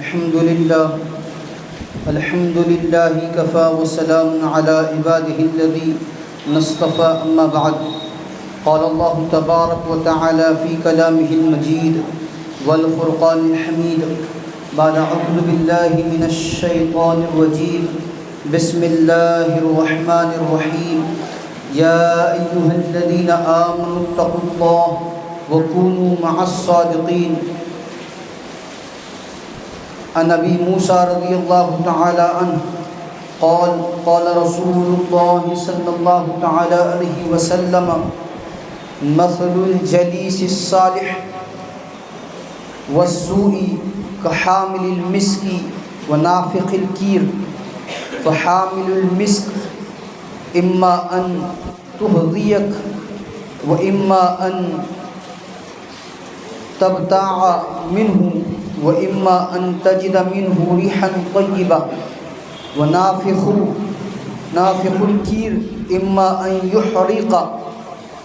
الحمد لله كفى وسلام على عباده الذين اصطفى أما بعد قال الله تبارك وتعالى في كلامه المجيد والفرقان الحميد بعد أعوذ بالله من الشيطان الرجيم بسم الله الرحمن الرحيم يا أيها الذين آمنوا اتقوا الله وكونوا مع الصادقين عن ابی موسیٰ رضی اللہ تعالی عنہ قال قال رسول اللہ صلی اللہ تعالی علیہ وسلم مثل الجلیس الصالح والسوء كحامل المسك ونافخ الكير فحامل المسك إما أن تهضيك وإما أن تبتاع منه وإما أن تجد منه ريحا طيبة ونافخ الكير إما أن يحرق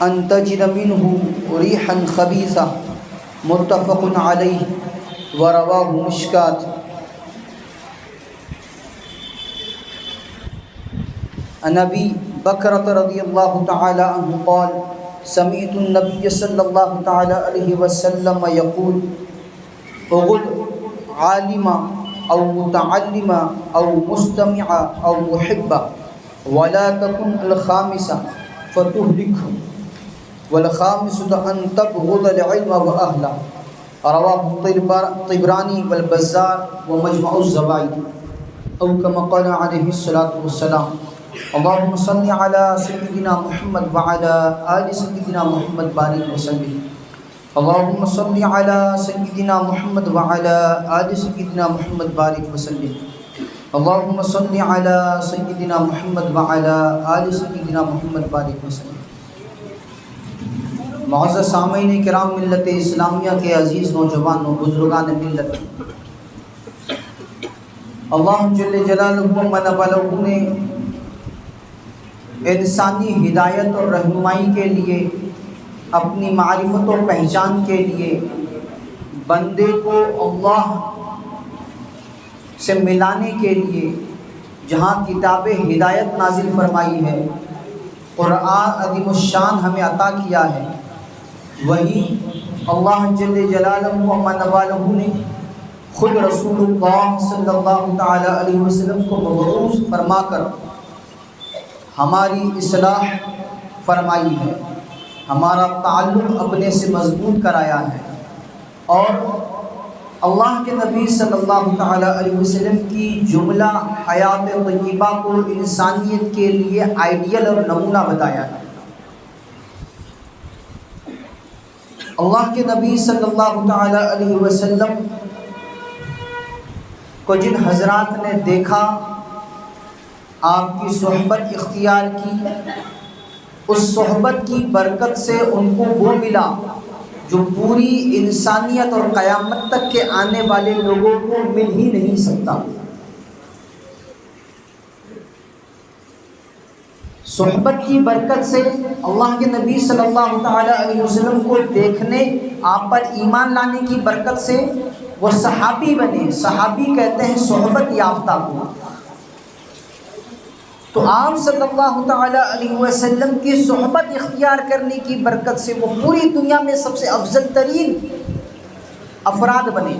أن تجد منه ريحا خبيثة متفق عليه ورواه مشكات. عن أبي بكرة رضي الله تعالى عنه قال سمعت النبي صلى الله تعالى عليه وسلم يقول اغل عالما او متعلما او مستمعا او محبا ولا تكن الخامسة فتهلك والخامسة ان تبغض العلم واهله رواه الطبراني والبزار ومجمع الزوائد او كما قال عليه الصلاة والسلام. اللهم صل على سيدنا محمد وعلى آل سيدنا محمد بارك وسلم. اللهم صل على سيدنا محمد وعلى آل سيدنا محمد بارك وسلم. اللهم صل على سيدنا محمد وعلى آل سيدنا محمد بارك وسلم. معزز سامعین کرام ملت اسلامیہ کے عزیز نوجوانوں بزرگان ملت، اللہ جل جلالہ و منولہ نے انسانی ہدایت اور رہنمائی کے لیے، اپنی معرفت و پہچان کے لیے بندے کو اللہ سے ملانے کے لیے جہاں کتاب ہدایت نازل فرمائی ہے، قرآن عظیم الشان ہمیں عطا کیا ہے، وہی اللہ جل جلالہ و منولہ نے خود رسول اللہ صلی اللہ تعالی علیہ وسلم کو مبعوث فرما کر ہماری اصلاح فرمائی ہے، ہمارا تعلق اپنے سے مضبوط کرایا ہے، اور اللہ کے نبی صلی اللہ تعالی علیہ وسلم کی جملہ حیات طیبہ کو انسانیت کے لیے آئیڈیل اور نمونہ بتایا ہے۔ اللہ کے نبی صلی اللہ تعالی علیہ وسلم کو جن حضرات نے دیکھا، آپ کی صحبت اختیار کی، اس صحبت کی برکت سے ان کو وہ ملا جو پوری انسانیت اور قیامت تک کے آنے والے لوگوں کو مل ہی نہیں سکتا۔ صحبت کی برکت سے، اللہ کے نبی صلی اللہ تعالی علیہ وسلم کو دیکھنے، آپ پر ایمان لانے کی برکت سے وہ صحابی بنے۔ صحابی کہتے ہیں صحبت یافتہ کو۔ تو آپ صلی اللہ تعالی علیہ وسلم کی صحبت اختیار کرنے کی برکت سے وہ پوری دنیا میں سب سے افضل ترین افراد بنے۔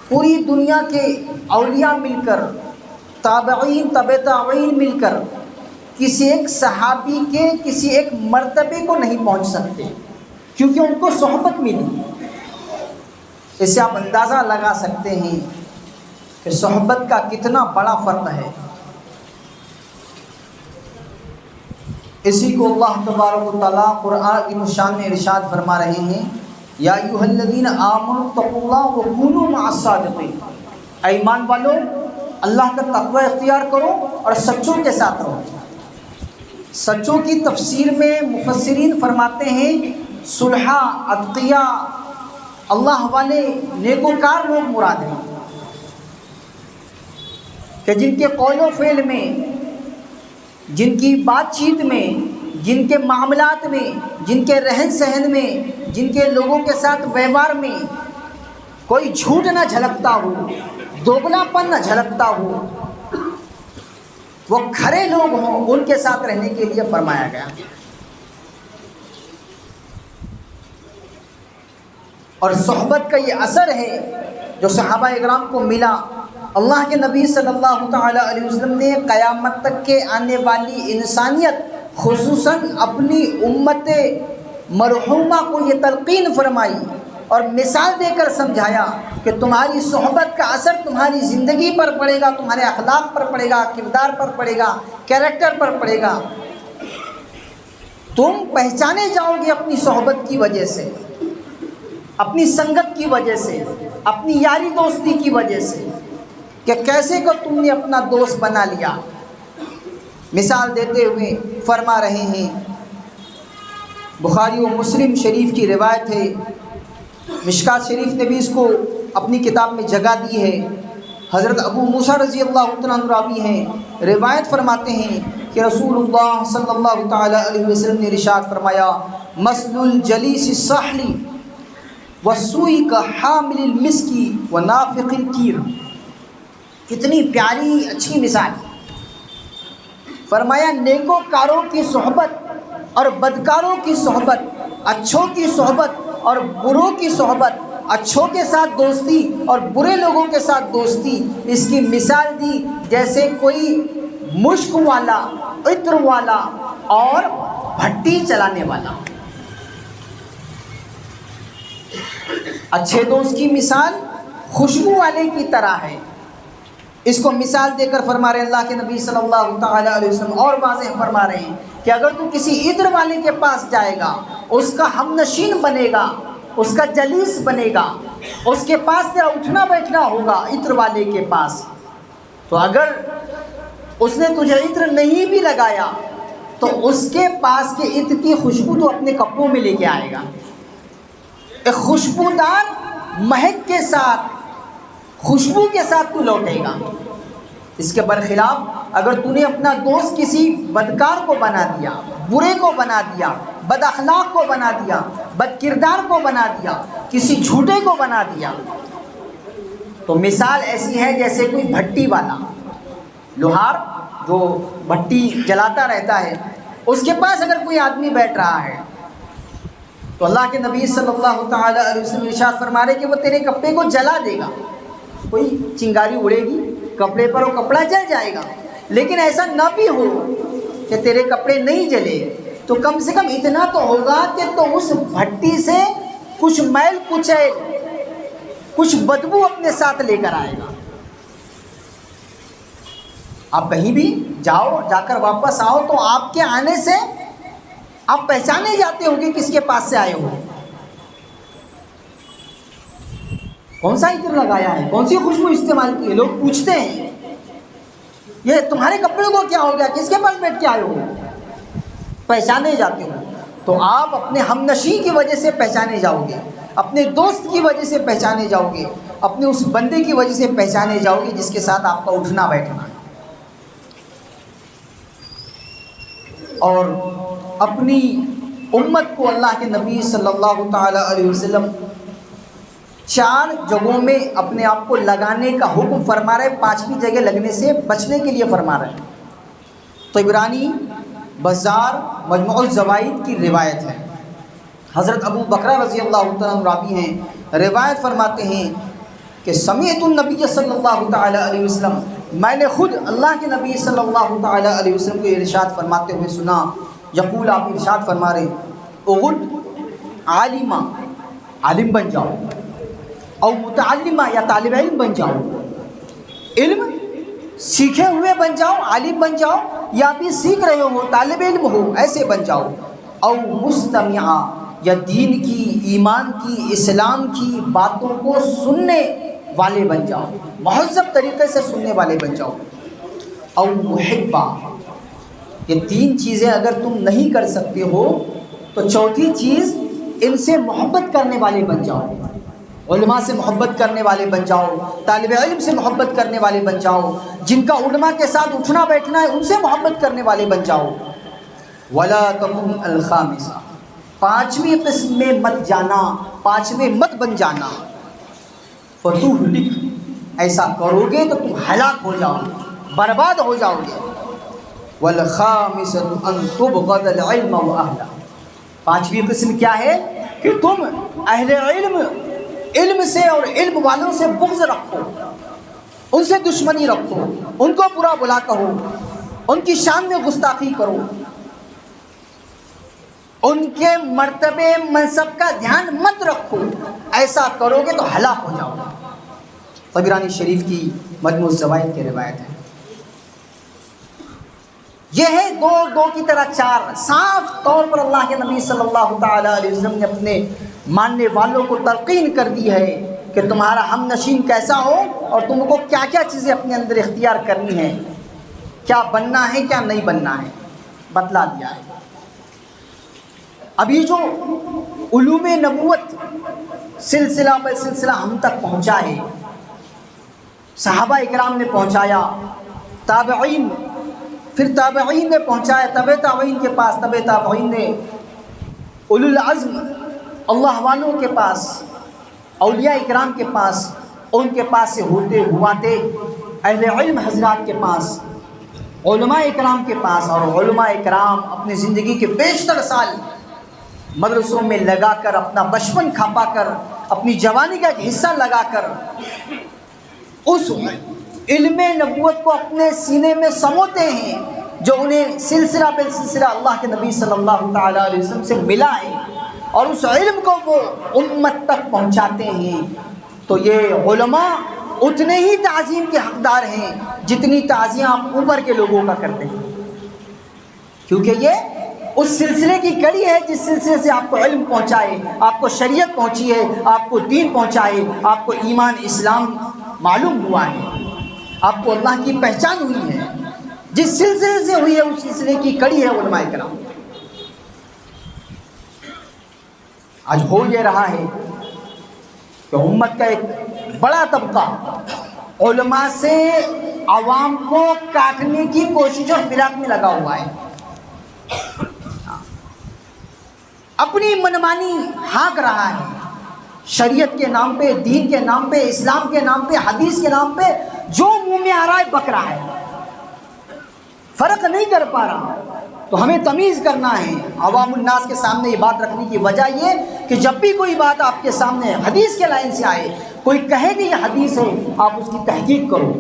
پوری دنیا کے اولیاء مل کر، تابعین، تبع تابعین مل کر کسی ایک صحابی کے کسی ایک مرتبے کو نہیں پہنچ سکتے، کیونکہ ان کو صحبت ملی۔ اس سے آپ اندازہ لگا سکتے ہیں کہ صحبت کا کتنا بڑا فرق ہے۔ اسی کو اللہ تبارک و تعالیٰ قرآن کی شان میں ارشاد فرما رہے ہیں، یا ایھا الذین آمنوا اتقوا اللہ وکونوا مع الصادقین، اے ایمان والو اللہ کا تقوی اختیار کرو اور سچوں کے ساتھ رہو۔ سچوں کی تفسیر میں مفسرین فرماتے ہیں صلحاء، اتقیاء، اللہ والے، نیکوکار لوگ مراد ہیں، کہ جن کے قول و فعل میں، جن کی بات چیت میں، جن کے معاملات میں، جن کے رہن سہن میں، جن کے لوگوں کے ساتھ ویوہار میں کوئی جھوٹ نہ جھلکتا ہو، دوگلاپن نہ جھلکتا ہو، وہ کھرے لوگ ہوں، ان کے ساتھ رہنے کے لیے فرمایا گیا۔ اور صحبت کا یہ اثر ہے جو صحابہ اکرام کو ملا۔ اللہ کے نبی صلی اللہ تعالی علیہ وسلم نے قیامت تک کے آنے والی انسانیت، خصوصاً اپنی امت مرحومہ کو یہ تلقین فرمائی اور مثال دے کر سمجھایا کہ تمہاری صحبت کا اثر تمہاری زندگی پر پڑے گا، تمہارے اخلاق پر پڑے گا، کردار پر پڑے گا، کیریکٹر پر پڑے گا۔ تم پہچانے جاؤ گے اپنی صحبت کی وجہ سے، اپنی سنگت کی وجہ سے، اپنی یاری دوستی کی وجہ سے، کہ کیسے کو تم نے اپنا دوست بنا لیا۔ مثال دیتے ہوئے فرما رہے ہیں، بخاری و مسلم شریف کی روایت ہے، مشکات شریف نے بھی اس کو اپنی کتاب میں جگہ دی ہے۔ حضرت ابو موسیٰ رضی اللہ تعالیٰ عنہ راوی ہیں، روایت فرماتے ہیں کہ رسول اللہ صلی اللہ تعالیٰ علیہ وسلم نے ارشاد فرمایا، مثل الجلیس الصحلی والسوئی کا حامل المسکی ونافق الکیر۔ کتنی پیاری اچھی مثال۔ فرمایا نیکوکاروں کی صحبت اور بدکاروں کی صحبت، اچھوں کی صحبت اور بروں کی صحبت، اچھوں کے ساتھ دوستی اور برے لوگوں کے ساتھ دوستی، اس کی مثال دی جیسے کوئی مشک والا، عطر والا اور بھٹی چلانے والا۔ اچھے دوست کی مثال خوشبو والے کی طرح ہے۔ اس کو مثال دے کر فرما رہے ہیں اللہ کے نبی صلی اللہ تعالیٰ علیہ وسلم، اور واضح فرما رہے ہیں کہ اگر تو کسی عطر والے کے پاس جائے گا، اس کا ہم نشین بنے گا، اس کا جلیس بنے گا، اس کے پاس تیرا اٹھنا بیٹھنا ہوگا عطر والے کے پاس، تو اگر اس نے تجھے عطر نہیں بھی لگایا تو اس کے پاس کے عطر کی خوشبو تو اپنے کپڑوں میں لے کے آئے گا۔ ایک خوشبودار مہک کے ساتھ، خوشبو کے ساتھ تو لوٹے گا۔ اس کے برخلاف اگر تو نے اپنا دوست کسی بدکار کو بنا دیا، برے کو بنا دیا، بد اخلاق کو بنا دیا، بد کردار کو بنا دیا، کسی جھوٹے کو بنا دیا، تو مثال ایسی ہے جیسے کوئی بھٹی والا، لوہار جو بھٹی جلاتا رہتا ہے، اس کے پاس اگر کوئی آدمی بیٹھ رہا ہے تو اللہ کے نبی صلی اللہ تعالیٰ علیہ وسلم ارشاد فرما رہے کہ وہ تیرے کپڑے کو جلا دے گا۔ کوئی چنگاری اڑے گی کپڑے پر، وہ کپڑا جل جائے گا، لیکن ایسا نہ بھی ہو کہ تیرے کپڑے نہیں جلے، تو کم سے کم اتنا تو ہوگا کہ تو اس بھٹی سے کچھ میل کچیل، کچھ بدبو اپنے ساتھ لے کر آئے گا۔ آپ کہیں بھی جاؤ، جا کر واپس آؤ تو آپ کے آنے سے آپ پہچانے جاتے ہوں گے کس کے پاس سے آئے ہو، کون سا عطر لگایا ہے، کون سی خوشبو استعمال کی ہے۔ لوگ پوچھتے ہیں یہ تمہارے کپڑے کو کیا ہو گیا، کس کے پاس بیٹھ کے آئے ہو، پہچانے جاتے ہو۔ تو آپ اپنے ہم نشیں کی وجہ سے پہچانے جاؤ گے، اپنے دوست کی وجہ سے پہچانے جاؤ گے، اپنے اس بندے کی وجہ سے پہچانے جاؤ گے جس کے ساتھ آپ کا اٹھنا بیٹھنا ہے۔ اور اپنی امت کو اللہ کے نبی صلی اللہ تعالیٰ علیہ وسلم 4 جگہوں میں اپنے آپ کو لگانے کا حکم فرما رہے، 5ویں جگہ لگنے سے بچنے کے لیے فرما رہے ہیں۔ طبرانی بزار مجموع الزوائد کی روایت ہے، حضرت ابو بکرہ رضی اللہ تعالیٰ عنہ راوی ہیں، روایت فرماتے ہیں کہ سمعت النبی صلی اللہ تعالیٰ علیہ وسلم، میں نے خود اللہ کے نبی صلی اللہ تعالیٰ علیہ وسلم کو ارشاد فرماتے ہوئے سنا، یقول، آپ ارشاد فرما رہے ہیں، اغد عالمہ، عالم بن جاؤ، اور متعلمہ یا طالب علم بن جاؤ، علم سیکھے ہوئے بن جاؤ، عالم بن جاؤ، یا بھی سیکھ رہے ہو طالب علم ہو ایسے بن جاؤ، او مستمعہ، یا دین کی، ایمان کی، اسلام کی باتوں کو سننے والے بن جاؤ، مہذب طریقے سے سننے والے بن جاؤ، او محبہ، یہ 3 چیزیں اگر تم نہیں کر سکتے ہو تو چوتھی چیز، ان سے محبت کرنے والے بن جاؤ، علماء سے محبت کرنے والے بن جاؤ، طالب علم سے محبت کرنے والے بن جاؤ، جن کا علماء کے ساتھ اٹھنا بیٹھنا ہے ان سے محبت کرنے والے بن جاؤ، ولا تکن الخامسہ، 5ویں قسم میں مت جانا، 5ویں مت بن جانا، فتہلک، ایسا کرو گے تو تم ہلاک ہو جاؤ گے، برباد ہو جاؤ گے۔ والخامسۃ ان تبغض العلم واہلہ، پانچویں قسم کیا ہے کہ تم اہل علم سے اور علم والوں سے بغض رکھو، ان سے دشمنی رکھو، ان کو برا بلا کہو، ان کی شان میں گستاخی کرو، ان کے مرتبے منصب کا دھیان مت رکھو، ایسا کرو گے تو ہلاک ہو جاؤ گے۔ طبرانی شریف کی مجموع الزوائد کی روایت ہے۔ یہ ہے دو کی طرح چار، صاف طور پر اللہ کے نبی صلی اللہ تعالی علیہ وسلم نے اپنے ماننے والوں کو تلقین کر دی ہے کہ تمہارا ہم نشین کیسا ہو اور تم کو کیا کیا چیزیں اپنے اندر اختیار کرنی ہیں، کیا بننا ہے کیا نہیں بننا ہے، بتلا دیا ہے۔ ابھی جو علوم نبوت سلسلہ بہ سلسلہ ہم تک پہنچا ہے، صحابہ اکرام نے پہنچایا، تابعین، پھر تابعین نے پہنچایا، تابعین کے پاس، تابعین نے اولو العزم اللہ والوں کے پاس، اولیاء اکرام کے پاس، ان کے پاس سے ہوتے ہواتے اہل علم حضرات کے پاس، علماء اکرام کے پاس، اور علماء اکرام اپنی زندگی کے بیشتر سال مدرسوں میں لگا کر، اپنا بچپن کھپا کر، اپنی جوانی کا ایک حصہ لگا کر اس علم نبوت کو اپنے سینے میں سموتے ہیں جو انہیں سلسلہ بالسلسلہ اللہ کے نبی صلی اللہ تعالی علیہ وسلم سے ملا ہے، اور اس علم کو وہ امت تک پہنچاتے ہیں۔ تو یہ علماء اتنے ہی تعظیم کے حقدار ہیں جتنی تعظیم آپ اوپر کے لوگوں کا کرتے ہیں، کیونکہ یہ اس سلسلے کی کڑی ہے جس سلسلے سے آپ کو علم پہنچائے، آپ کو شریعت پہنچی ہے، آپ کو دین پہنچائے، آپ کو ایمان اسلام معلوم ہوا ہے، آپ کو اللہ کی پہچان ہوئی ہے، جس سلسلے سے ہوئی ہے اس سلسلے کی کڑی ہے علماء کرام۔ آج ہو یہ رہا ہے کہ امت کا ایک بڑا طبقہ علماء سے عوام کو کاٹنے کی کوشش اور فراق میں لگا ہوا ہے، اپنی منمانی ہانک رہا ہے، شریعت کے نام پہ، دین کے نام پہ، اسلام کے نام پہ، حدیث کے نام پہ جو منہ میں آ رہا ہے بک رہا ہے، فرق نہیں کر پا رہا۔ تو ہمیں تمیز کرنا ہے، عوام الناس کے سامنے یہ بات رکھنے کی وجہ یہ کہ جب بھی کوئی بات آپ کے سامنے حدیث کے لائن سے آئے، کوئی کہے کہ یہ حدیث ہے، آپ اس کی تحقیق کرو،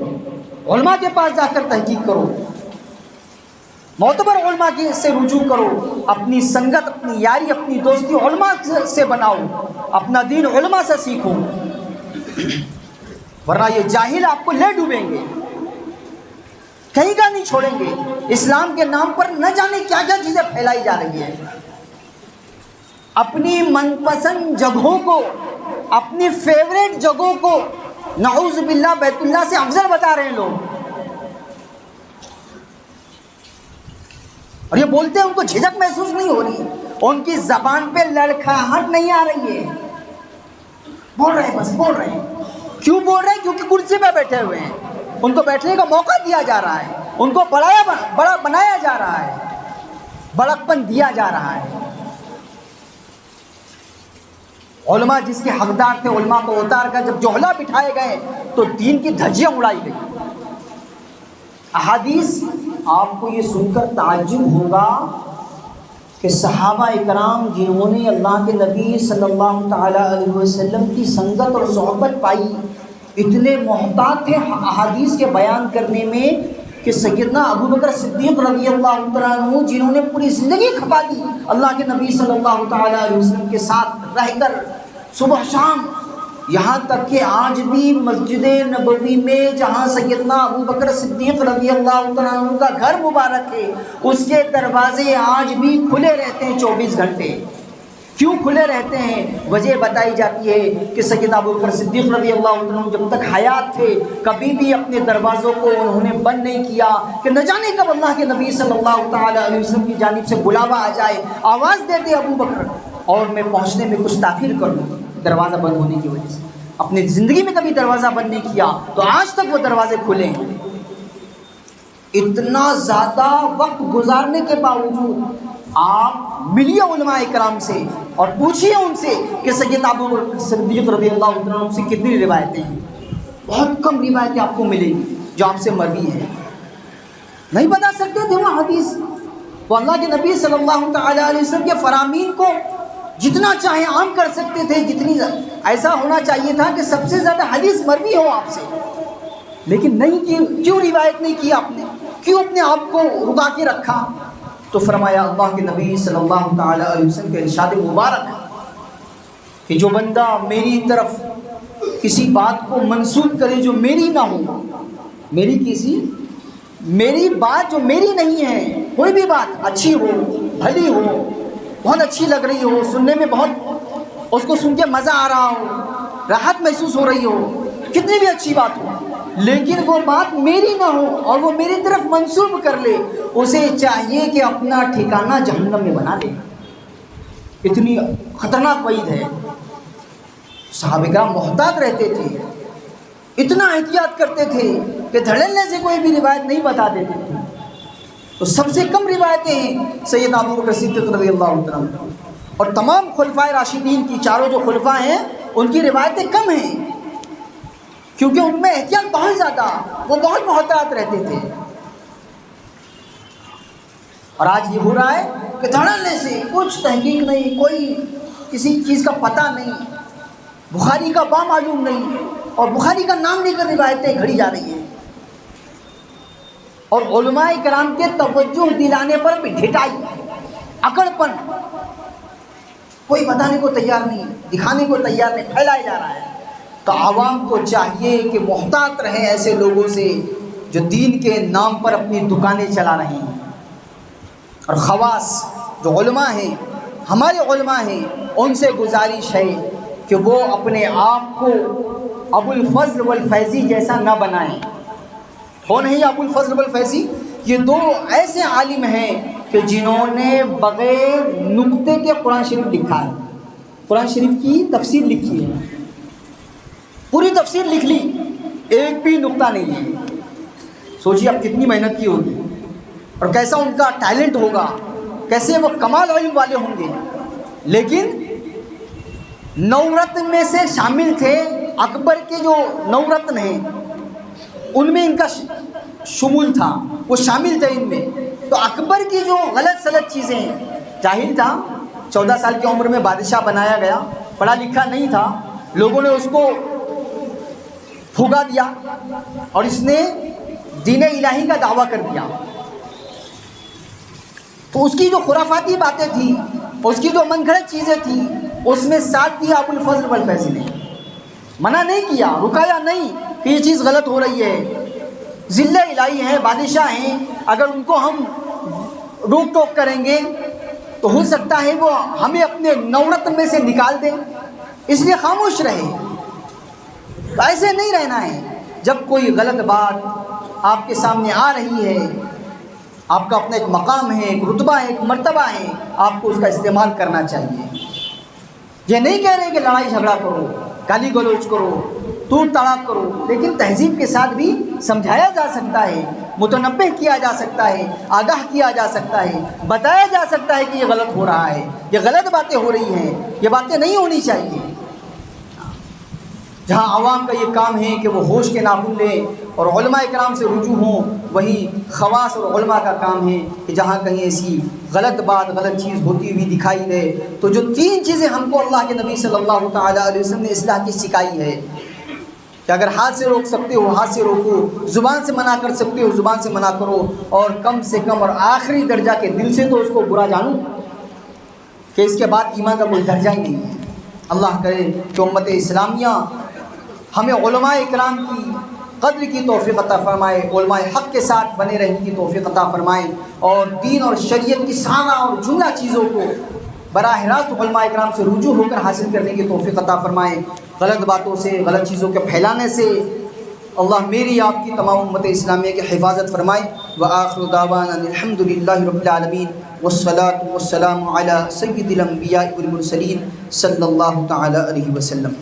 علماء کے پاس جا کر تحقیق کرو، معتبر علماء سے رجوع کرو، اپنی سنگت، اپنی یاری، اپنی دوستی علماء سے بناؤ، اپنا دین علماء سے سیکھو، ورنہ یہ جاہل آپ کو لے ڈوبیں گے، کہیں کا نہیں چھوڑیں گے۔ اسلام کے نام پر نہ جانے کیا کیا چیزیں پھیلائی جا رہی ہیں، اپنی من پسند جگہوں کو، اپنی فیوریٹ جگہوں کو نعوذ باللہ بیت اللہ سے افضل بتا رہے ہیں لوگ، اور یہ بولتے ہیں ان کو جھجک محسوس نہیں ہو رہی، ان کی زبان پہ لڑکھڑاہٹ نہیں آ رہی ہے، بول رہے ہیں، بس بول رہے ہیں۔ کیوں بول رہے ہیں؟ کیونکہ کرسی پہ بیٹھے ہوئے ہیں، ان کو بیٹھنے کا موقع دیا جا رہا ہے، ان کو بڑا بنایا جا رہا ہے، بڑکپن دیا جا رہا ہے۔ علماء جس کے حقدار تھے، علماء کو اتار کر جب جوہلا بٹھائے گئے تو دین کی دھجیاں اڑائی گئی۔ احادیث، آپ کو یہ سن کر تعجب ہوگا کہ صحابہ اکرام جنہوں نے اللہ کے نبی صلی اللہ تعالی علیہ وسلم کی سنگت اور صحبت پائی، اتنے محتاط تھے احادیث کے بیان کرنے میں کہ سیدنا ابو بکر صدیق رضی اللہ تعالیٰ عنہ جنہوں نے پوری زندگی کھپا دی اللہ کے نبی صلی اللہ تعالی علیہ وسلم کے ساتھ رہ کر صبح شام، یہاں تک کہ آج بھی مسجد نبوی میں جہاں سیدنا ابو بکر صدیق رضی اللہ تعالیٰ عنہ کا گھر مبارک ہے، اس کے دروازے آج بھی کھلے رہتے ہیں 24 گھنٹے۔ کیوں کھلے رہتے ہیں؟ وجہ بتائی جاتی ہے کہ سیدنا ابو بکر صدیق رضی اللہ عنہ جب تک حیات تھے کبھی بھی اپنے دروازوں کو انہوں نے بند نہیں کیا کہ نہ جانے کب اللہ کے نبی صلی اللہ تعالی علیہ وسلم کی جانب سے بلاوا آ جائے، آواز دیتے ابو بکر اور میں پہنچنے میں کچھ تاخیر کر دوں دروازہ بند ہونے کی وجہ سے۔ اپنی زندگی میں کبھی دروازہ بند نہیں کیا تو آج تک وہ دروازے کھلے ہیں۔ اتنا زیادہ وقت گزارنے کے باوجود آپ ملیے علماء کرام سے اور پوچھیے ان سے کہ سیدنا ابو بکر صدیق رضی اللہ عنہ سے کتنی روایتیں ہیں. بہت کم روایتیں آپ کو ملیں گی جو آپ سے مروی ہیں. نہیں بتا سکتے تھے وہ حدیث. وہ اللہ کے نبی صلی اللہ تعالیٰ علیہ وسلم کے فرامین کو جتنا چاہے عام کر سکتے تھے, جتنی ایسا ہونا چاہیے تھا کہ سب سے زیادہ حدیث مروی ہو آپ سے, لیکن نہیں کی. کیوں روایت نہیں کی آپ نے؟ کیوں اپنے آپ کو رکا کے رکھا؟ تو فرمایا اللہ کے نبی صلی اللہ تعالیٰ علیہ وسلم کے ارشاد مبارک کہ جو بندہ میری طرف کسی بات کو منسوب کرے جو میری نہ ہو, میری بات جو میری نہیں ہے, کوئی بھی بات اچھی ہو, بھلی ہو, بہت اچھی لگ رہی ہو, سننے میں بہت اس کو سن کے مزہ آ رہا ہو, راحت محسوس ہو رہی ہو, کتنی بھی اچھی بات ہو, لیکن وہ بات میری نہ ہو اور وہ میری طرف منسوب کر لے, اسے چاہیے کہ اپنا ٹھکانہ جہنم میں بنا لے. اتنی خطرناک وعید ہے. صحابہ کرام محتاط رہتے تھے, اتنا احتیاط کرتے تھے کہ دھڑلنے سے کوئی بھی روایت نہیں بتا دیتے تھے. تو سب سے کم روایتیں ہیں سیدنا ابو بکر صدیق رضی اللہ عنہ, اور تمام خلفائے راشدین کی, چاروں جو خلفاء ہیں ان کی روایتیں کم ہیں, کیونکہ ان میں احتیاط بہت زیادہ, وہ بہت محتاط رہتے تھے. اور آج یہ ہو رہا ہے کہ دھڑلنے سے کچھ تحقیق نہیں, کوئی کسی چیز کا پتہ نہیں, بخاری کا با معلوم نہیں, اور بخاری کا نام لے کر روایتیں گھڑی جا رہی ہیں. اور علماء کرام کے توجہ دلانے پر بھی ڈھٹائی, اکڑ پن, کوئی بتانے کو تیار نہیں, دکھانے کو تیار نہیں, پھیلایا جا رہا ہے. تو عوام کو چاہیے کہ محتاط رہیں ایسے لوگوں سے جو دین کے نام پر اپنی دکانیں چلا رہے ہیں. اور خواص جو علماء ہیں, ہمارے علماء ہیں, ان سے گزارش ہے کہ وہ اپنے آپ کو ابو الفضل والفیضی جیسا نہ بنائیں. ہو نہیں ابو الفضل والفیضی, یہ دو ایسے عالم ہیں کہ جنہوں نے بغیر نقطے کے قرآن شریف لکھا ہے. قرآن شریف کی تفسیر لکھی ہے, پوری تفسیر لکھ لی, ایک بھی نقطہ نہیں ہے. سوچیے اب کتنی محنت کی ہوگی اور کیسا ان کا ٹیلنٹ ہوگا, کیسے وہ کمال علم والے ہوں گے. لیکن 9 رتن میں سے شامل تھے, اکبر کے جو 9 رتن ہیں ان میں ان کا شمول تھا, وہ شامل تھے ان میں. تو اکبر کی جو غلط سلط چیزیں ہیں, جاہل تھا, 14 سال کی عمر میں بادشاہ بنایا گیا, پڑھا لکھا نہیں تھا, لوگوں نے اس کو پھگا دیا اور اس نے دین الہی کا دعویٰ کر دیا. تو اس کی جو خرافاتی باتیں تھیں, اس کی جو من گھڑت چیزیں تھیں, اس میں ساتھ دیا ابو الفضل والفیضی نے. منع نہیں کیا, رکایا نہیں کہ یہ چیز غلط ہو رہی ہے, ذلہ الہی ہیں, بادشاہ ہیں, اگر ان کو ہم روک ٹوک کریں گے تو ہو سکتا ہے وہ ہمیں اپنے 9 رتن میں سے نکال دیں, اس لیے خاموش رہے. تو ایسے نہیں رہنا ہے. جب کوئی غلط بات آپ کے سامنے آ رہی ہے, آپ کا اپنا ایک مقام ہے, ایک رتبہ ہے, ایک مرتبہ ہے, آپ کو اس کا استعمال کرنا چاہیے. یہ نہیں کہہ رہے کہ لڑائی جھگڑا کرو, گالی گلوچ کرو, توڑ تڑاک کرو, لیکن تہذیب کے ساتھ بھی سمجھایا جا سکتا ہے, متنبہ کیا جا سکتا ہے, آگاہ کیا جا سکتا ہے, بتایا جا سکتا ہے کہ یہ غلط ہو رہا ہے, یہ غلط باتیں ہو رہی ہیں, یہ باتیں نہیں ہونی چاہیے. جہاں عوام کا یہ کام ہے کہ وہ ہوش کے ناخن لیں اور علماء کرام سے رجوع ہوں, وہی خواص اور علماء کا کام ہے کہ جہاں کہیں ایسی غلط بات, غلط چیز ہوتی ہوئی دکھائی دے, تو جو 3 چیزیں ہم کو اللہ کے نبی صلی اللہ تعالیٰ علیہ وسلم نے اصلاح کی سکھائی ہے کہ اگر ہاتھ سے روک سکتے ہو ہاتھ سے روکو, زبان سے منع کر سکتے ہو زبان سے منع کرو, اور کم سے کم اور آخری درجہ کے دل سے تو اس کو برا جانو کہ اس کے بعد ایمان کا کوئی درجہ ہی نہیں ہے. اللہ کرے کہ امت اسلامیہ ہمیں علماء اکرام کی قدر کی توفیق عطا فرمائے, علماء حق کے ساتھ بنے رہنے کی توفیق عطا فرمائے, اور دین اور شریعت کی سارا اور جملہ چیزوں کو براہ راست علماء اکرام سے رجوع ہو کر حاصل کرنے کی توفیق عطا فرمائے. غلط باتوں سے, غلط چیزوں کے پھیلانے سے اللہ میری آپ کی تمام امت اسلامیہ کی حفاظت فرمائے. وآخر دعوانا الحمد للہ رب العالمین, والصلاة والسلام علی سید الانبیاء والمرسلین صلی اللہ تعالی علیہ وسلم.